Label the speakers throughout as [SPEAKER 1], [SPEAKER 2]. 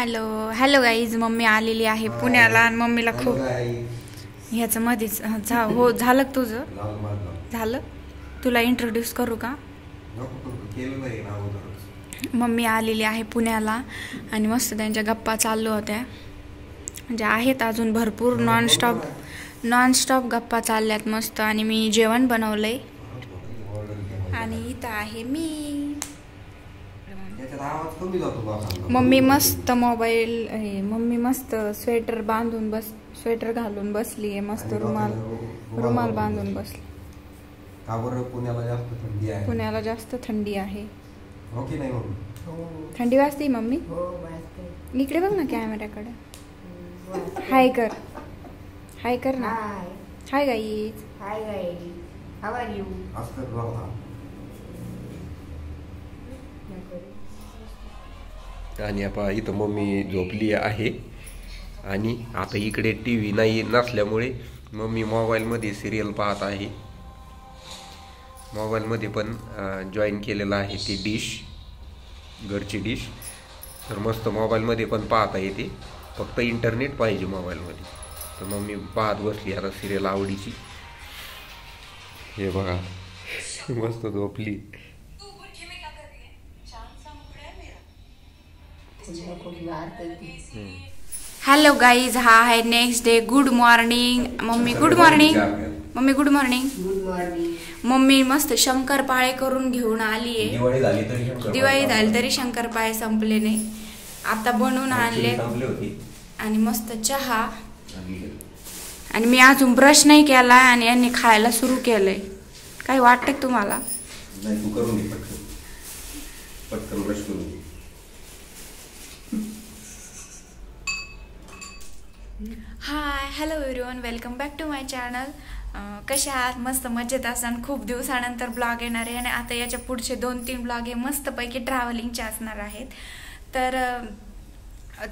[SPEAKER 1] Hello hello guys, mummy आलेली आहे पुण्याला आणि मम्मीला खूप ह्याचं मध्येच हो झालं तुझं झालं. तुला इंट्रोड्यूस करू का? मम्मी आलेली आहे पुण्याला आणि मस्त त्यांच्या गप्पा चालू होत्या, म्हणजे आहेत अजून भरपूर नॉनस्टॉप गप्पा चालल्यात मस्त. आणि मी जेवण बनवलंय आणि इथं आहे मी. मम्मी मस्त मम्मी मस्त स्वेटर घालून बसली आहे, मस्त रुमाल बांधून बसली. पुण्याला जास्त थंडी आहे. थंडी वाजते मम्मी? इकडे बघ ना कॅमेऱ्याकडे. हाय कर ना. Hi guys. How are you?
[SPEAKER 2] आणि आता इथं मम्मी झोपली आहे आणि आता इकडे टी व्ही नाही नसल्यामुळे मम्मी मोबाईलमध्ये सिरियल पाहत आहे. मोबाईलमध्ये पण जॉईन केलेलं आहे ती डिश, घरची डिश. तर मस्त मोबाईलमध्ये पण पाहता येते, फक्त इंटरनेट पाहिजे मोबाईलमध्ये. तर मम्मी पाहत बसली आता सिरियल आवडीची. हे बघा मस्त झोपली.
[SPEAKER 1] हॅलो गाईज, हा आहे next day. Good morning mummy. Good morning mummy. Good morning. Mummy मस्त शंकरपाळे करून घेऊन आली आहे. दिवाळी झाली तरी शंकरपाळे संपले नाही. आता बनवून आणले आणि मस्त चहा. आणि मी अजून ब्रश नाही केला आणि यांनी खायला सुरू केलंय. काही वाटतं तुम्हाला? Hi hello everyone, welcome back to my channel. कशा आहात? मस्त मजेत असाल. खूप दिवसानंतर ब्लॉग येणार आहे आणि आता याच्या पुढचे 2-3 ब्लॉग हे मस्तपैकी ट्रॅव्हलिंगचे असणार आहेत. तर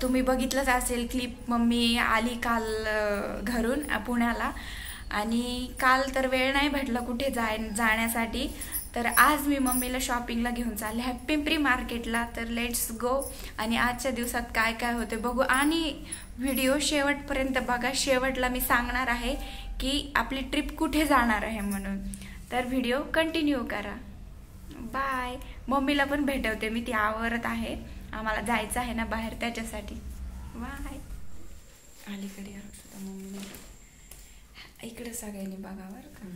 [SPEAKER 1] तुम्ही बघितलंच असेल क्लिप. मम्मी आली काल घरून पुण्याला आणि काल तर वेळ नाही भेटला कुठे जाण्यासाठी. तर आज मी मम्मीला शॉपिंगला घेऊन चालले आहे पिंपरी मार्केटला. तर लेट्स गो आणि आजच्या दिवसात काय काय होते बघू. आणि व्हिडिओ शेवटपर्यंत बघा. शेवटला मी सांगणार आहे की आपली ट्रिप कुठे जाणार आहे म्हणून. तर व्हिडिओ कंटिन्यू करा. बाय. मम्मीला पण भेटवते मी, ती आवरत आहे. आम्हाला जायचं आहे ना बाहेर, त्याच्यासाठी. बाय. अलीकडे मम्मी इकडे सगळ्यांनी बघावर का.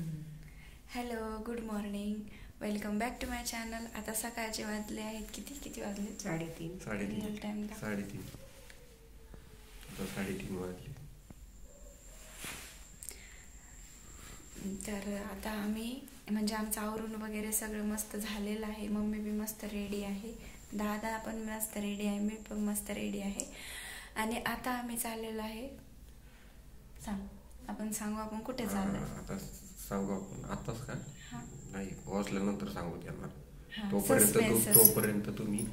[SPEAKER 1] Hello good morning, welcome back to my channel. आता सकाळचे वाजले आहेत किती वाजले? 3:30. रिअल टाइम 3:30
[SPEAKER 2] वाजले.
[SPEAKER 1] तर आता आम्ही म्हणजे आमचं आवरून वगैरे सगळं मस्त झालेलं आहे. मम्मी बी मस्त रेडी आहे, दादा पण मस्त रेडी आहे, मी पण मस्त रेडी आहे. आणि आता आम्ही चाललेलो आहे. आपण कुठे चाललोय?
[SPEAKER 2] आता सांगू आपण आताच का? नाही, पोहोचल्यानंतर सांगू त्यांना. तोपर्यंत तुम्ही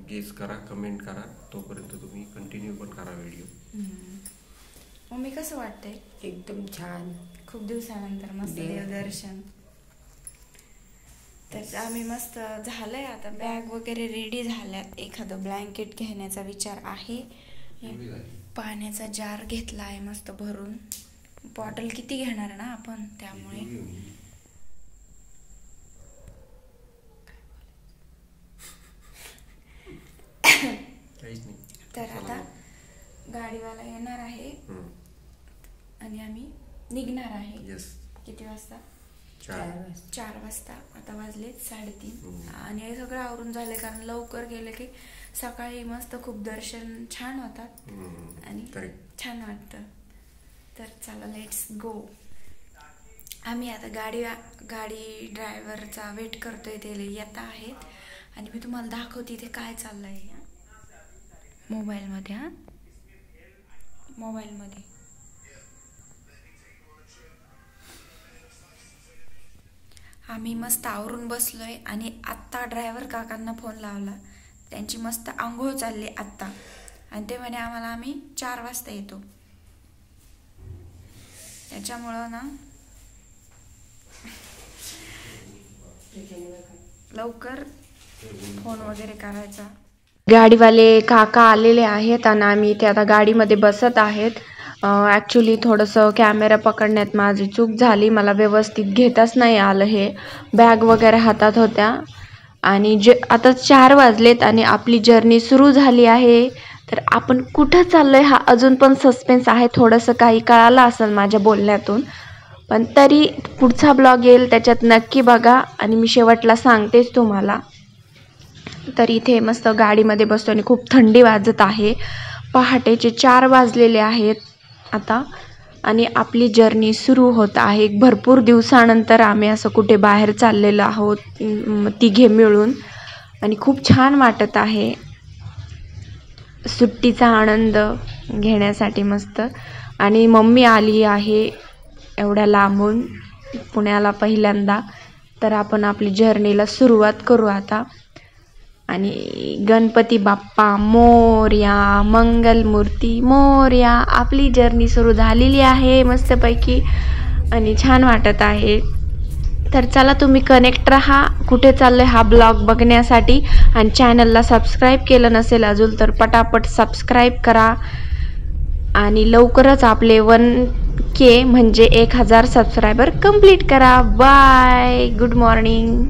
[SPEAKER 2] गेस करा, कमेंट करा. तोपर्यंत तुम्ही कंटिन्यू पण करा व्हिडिओ.
[SPEAKER 1] मम्मी कसं वाटतंय?
[SPEAKER 3] एकदम छान.
[SPEAKER 1] खूप दिवसानंतर मस्त देवदर्शन. तर आम्ही मस्त झालंय. आता बॅग वगैरे रेडी झाल्यात. एखादं ब्लँकेट घेण्याचा विचार आहे. पाण्याचा जार घेतला आहे मस्त भरून. बॉटल किती घेणार ना आपण, त्यामुळे. तर आता गाडीवाला येणार आहे आणि आम्ही निघणार आहे. किती वाजता? 4 वाजता. आता वाजले 3:30 आणि हे सगळं आवरून झाले, कारण लवकर गेले की सकाळी मस्त खूप दर्शन छान होतात आणि छान वाटतं. तर चला लेट्स गो. आम्ही आता गाडी ड्रायव्हरचा वेट करतोय, ते येत आहेत आणि मी तुम्हाला दाखवते इथे काय चाललंय मोबाईलमध्ये. मोबाईलमध्ये आम्ही मस्त आवरून बसलोय आणि आत्ता ड्रायव्हर काकांना फोन लावला. त्यांची मस्त आंघोळ चालली आत्ता आणि ते म्हणे आम्ही 4 वाजता येतो. त्याच्यामुळं ना लवकर फोन वगैरे करायचा. गाडीवाले काका आलेले आहेत आणि आम्ही इथे आता गाडीमध्ये बसत आहेत. ॲक्च्युली थोडंसं कॅमेरा पकडण्यात माझी चूक झाली, मला व्यवस्थित घेताच नाही आलं. हे बॅग वगैरे हातात होत्या आणि आता 4 वाजलेत आणि आपली जर्नी सुरू झाली आहे. तर आपण कुठं चाललोय हा अजून पण सस्पेन्स आहे. थोडंसं काही कळालं असेल माझ्या बोलण्यातून, पण तरी पुढचा ब्लॉग येईल त्याच्यात नक्की बघा आणि मी शेवटला सांगतेच तुम्हाला. तर इथे मस्त गाडीमध्ये बसतो आणि खूप थंडी वाजत आहे. पहाटेचे 4 वाजलेले आहेत आता आणि आपली जर्नी सुरू होत आहे. भरपूर दिवसानंतर आम्ही असं कुठे बाहेर चाललेलो आहोत तिघे मिळून आणि खूप छान वाटत आहे. सुट्टीचा आनंद घेण्यासाठी मस्त. आणि मम्मी आली आहे एवढ्या लांबून पुण्याला पहिल्यांदा. तर आपण आपली जर्नीला सुरुवात करू आता. आणि गणपती बाप्पा मोरया, मंगलमूर्ती मोरया. आपली जर्नी सुरू झालेली आहे मस्तपैकी आणि छान वाटत आहे. तर चला तुम्ही कनेक्ट राहा कुठे चाललोय हा ब्लॉग बघण्यासाठी. आणि चॅनलला सबस्क्राईब केलं नसेल अजून तर पटापट सबस्क्राईब करा आणि लवकरच आपले 1K म्हणजे 1000 सबस्क्रायबर कंप्लीट करा. Bye, good morning.